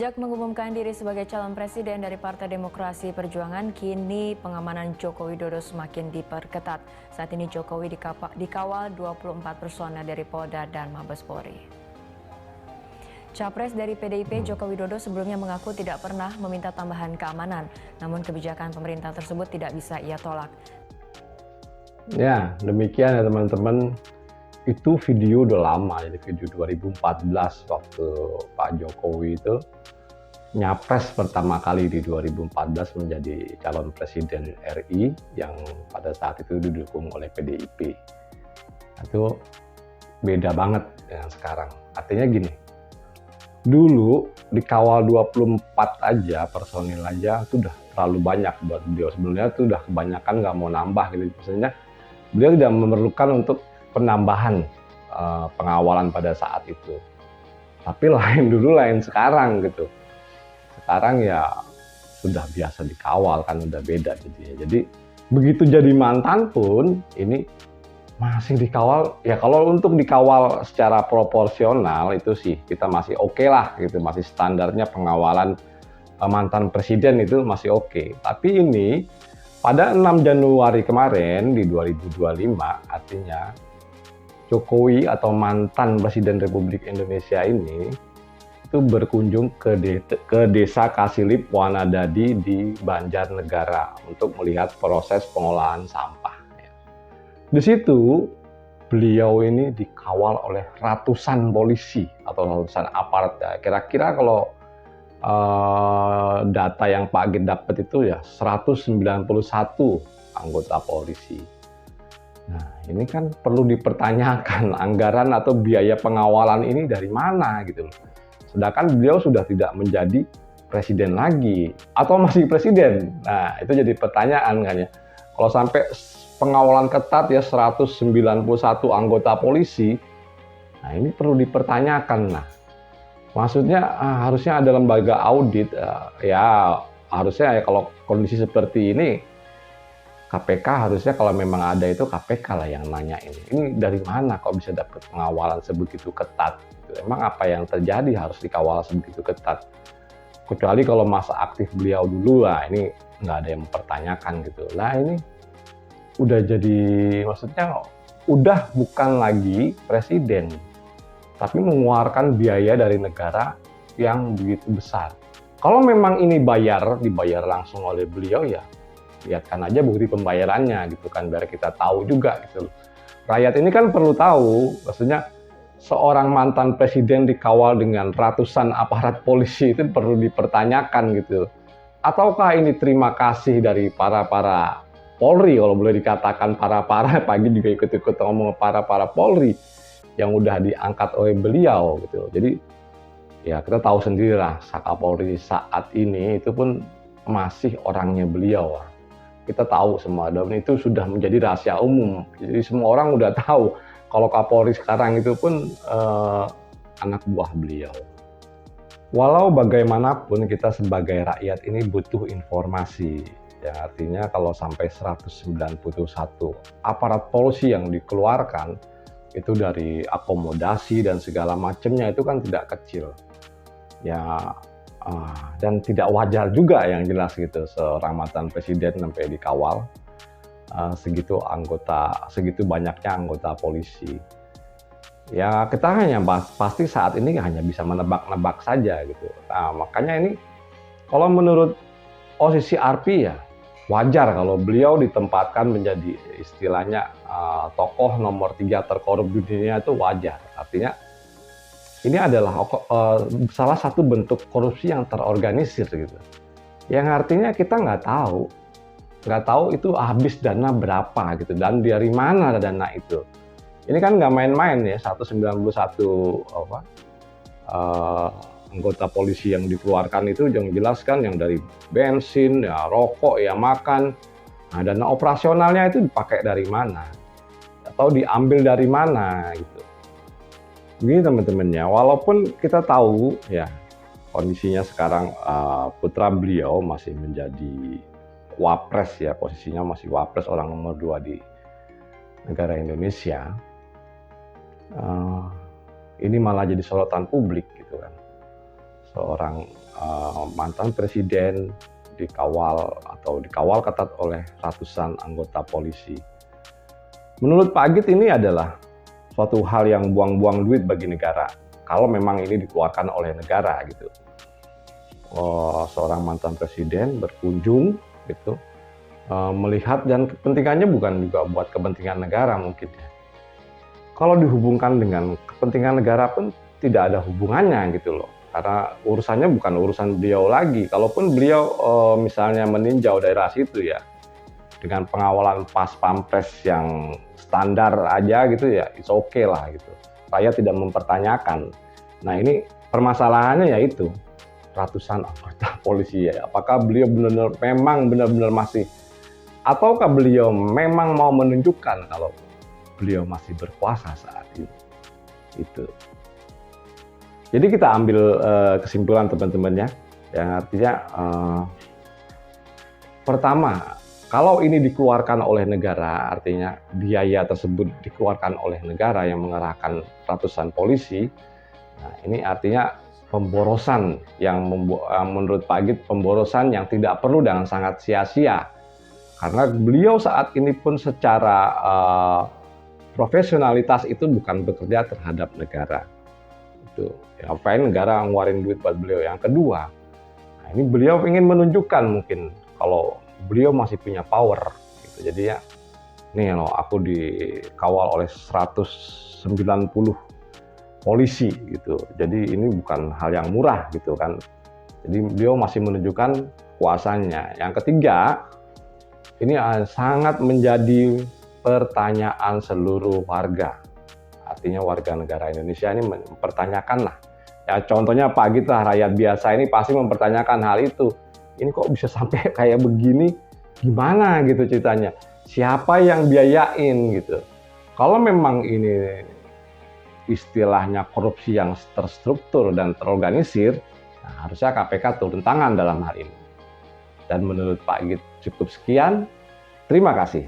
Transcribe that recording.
Sejak mengumumkan diri sebagai calon presiden dari Partai Demokrasi Perjuangan, kini pengamanan Joko Widodo semakin diperketat. Saat ini Jokowi dikawal 24 personel dari Polda dan Mabes Polri. Capres dari PDIP Joko Widodo sebelumnya mengaku tidak pernah meminta tambahan keamanan, namun kebijakan pemerintah tersebut tidak bisa ia tolak. Ya, demikian ya teman-teman. Itu video udah lama, jadi video 2014 waktu Pak Jokowi itu nyapres pertama kali di 2014 menjadi calon presiden RI yang pada saat itu didukung oleh PDIP. Itu beda banget dengan sekarang. Artinya gini, dulu dikawal 24 aja personil aja itu udah terlalu banyak buat beliau. Sebelumnya itu udah kebanyakan, nggak mau nambah gitu. Maksudnya beliau tidak memerlukan untuk penambahan pengawalan pada saat itu. Tapi lain dulu, lain sekarang gitu. Sekarang ya sudah biasa dikawal, kan udah beda jadinya. Jadi begitu jadi mantan pun ini masih dikawal. Ya kalau untuk dikawal secara proporsional itu sih kita masih oke lah gitu, masih standarnya pengawalan mantan presiden itu masih oke. Tapi ini pada 6 Januari kemarin di 2025, artinya Jokowi atau mantan Presiden Republik Indonesia ini itu berkunjung ke Desa Kasilip Wanadadi di Banjarnegara untuk melihat proses pengolahan sampah. Di situ beliau ini dikawal oleh ratusan polisi atau ratusan aparat. Kira-kira kalau data yang Pak Agit dapat itu ya 191 anggota polisi. Nah, ini kan perlu dipertanyakan anggaran atau biaya pengawalan ini dari mana gitu loh. Sedangkan beliau sudah tidak menjadi presiden lagi atau masih presiden. Nah, itu jadi pertanyaan kan ya. Kalau sampai pengawalan ketat ya 191 anggota polisi, nah ini perlu dipertanyakan. Nah, maksudnya harusnya ada lembaga audit, ya harusnya ya kalau kondisi seperti ini KPK harusnya kalau memang ada itu KPK lah yang nanya ini. Ini dari mana kok bisa dapat pengawalan sebegitu ketat? Gitu. Emang apa yang terjadi harus dikawal sebegitu ketat? Kecuali kalau masa aktif beliau dulu lah, ini nggak ada yang mempertanyakan gitu. Lah ini udah jadi, maksudnya udah bukan lagi presiden, tapi mengeluarkan biaya dari negara yang begitu besar. Kalau memang ini dibayar langsung oleh beliau ya, lihatkan aja bukti pembayarannya gitu kan, biar kita tahu juga gitu. Rakyat ini kan perlu tahu, maksudnya seorang mantan presiden dikawal dengan ratusan aparat polisi itu perlu dipertanyakan gitu. Ataukah ini terima kasih dari para Polri, kalau boleh dikatakan para pagi juga ikut-ikut ngomong para Polri yang udah diangkat oleh beliau gitu. Jadi ya kita tahu sendirilah Kapolri saat ini itu pun masih orangnya beliau. Kita tahu semua, dan itu sudah menjadi rahasia umum. Jadi semua orang udah tahu kalau Kapolri sekarang itu pun anak buah beliau. Walau bagaimanapun kita sebagai rakyat ini butuh informasi. Ya, artinya kalau sampai 191 aparat polisi yang dikeluarkan itu dari akomodasi dan segala macamnya itu kan tidak kecil. Ya, dan tidak wajar juga yang jelas gitu seorang mantan presiden sampai dikawal segitu banyaknya anggota polisi. Ya kita hanya pasti saat ini hanya bisa menebak-nebak saja gitu. Nah, makanya ini kalau menurut posisi RP ya wajar kalau beliau ditempatkan menjadi istilahnya tokoh nomor 3 terkorup di dunia, itu wajar. Artinya ini adalah salah satu bentuk korupsi yang terorganisir gitu. Yang artinya kita nggak tahu itu habis dana berapa gitu, dan dari mana dana itu. Ini kan nggak main-main ya, 191 anggota polisi yang dikeluarkan itu yang jelas kan yang dari bensin, ya rokok, ya makan. Nah, dana operasionalnya itu dipakai dari mana? Atau diambil dari mana gitu. Begini teman-temannya, walaupun kita tahu ya kondisinya sekarang putra beliau masih menjadi wapres ya, posisinya masih wapres orang nomor 2 di negara Indonesia. Ini malah jadi sorotan publik gitu kan. seorang mantan presiden dikawal ketat oleh ratusan anggota polisi. Menurut Pak Agit ini adalah suatu hal yang buang-buang duit bagi negara kalau memang ini dikeluarkan oleh negara gitu. Seorang mantan presiden berkunjung gitu, melihat, dan kepentingannya bukan juga buat kepentingan negara mungkin ya. Kalau dihubungkan dengan kepentingan negara pun tidak ada hubungannya gitu loh, karena urusannya bukan urusan beliau lagi. Kalaupun beliau misalnya meninjau daerah situ ya, dengan pengawalan pas pampres yang standar aja gitu ya, it's okay lah gitu. Saya tidak mempertanyakan. Nah ini permasalahannya yaitu ratusan anggota polisi ya. Apakah beliau benar-benar masih, ataukah beliau memang mau menunjukkan kalau beliau masih berkuasa saat ini? Itu. Jadi kita ambil kesimpulan teman-teman ya, yang artinya pertama, kalau ini dikeluarkan oleh negara, artinya biaya tersebut dikeluarkan oleh negara yang mengerahkan ratusan polisi, nah ini artinya pemborosan yang menurut Pak Agit pemborosan yang tidak perlu dan sangat sia-sia, karena beliau saat ini pun secara profesionalitas itu bukan bekerja terhadap negara. Itu ngapain negara ngeluarin duit buat beliau. Yang kedua, nah ini beliau ingin menunjukkan mungkin kalau beliau masih punya power gitu. Jadi ya, nih loh, aku dikawal oleh 190 polisi gitu. Jadi ini bukan hal yang murah gitu kan. Jadi beliau masih menunjukkan kuasanya. Yang ketiga, ini sangat menjadi pertanyaan seluruh warga. Artinya warga negara Indonesia ini mempertanyakan lah. Ya contohnya Pak Agit lah, rakyat biasa ini pasti mempertanyakan hal itu. Ini kok bisa sampai kayak begini? Gimana gitu ceritanya? Siapa yang biayain gitu? Kalau memang ini istilahnya korupsi yang terstruktur dan terorganisir, nah harusnya KPK turun tangan dalam hal ini. Dan menurut Pak Agit cukup sekian. Terima kasih.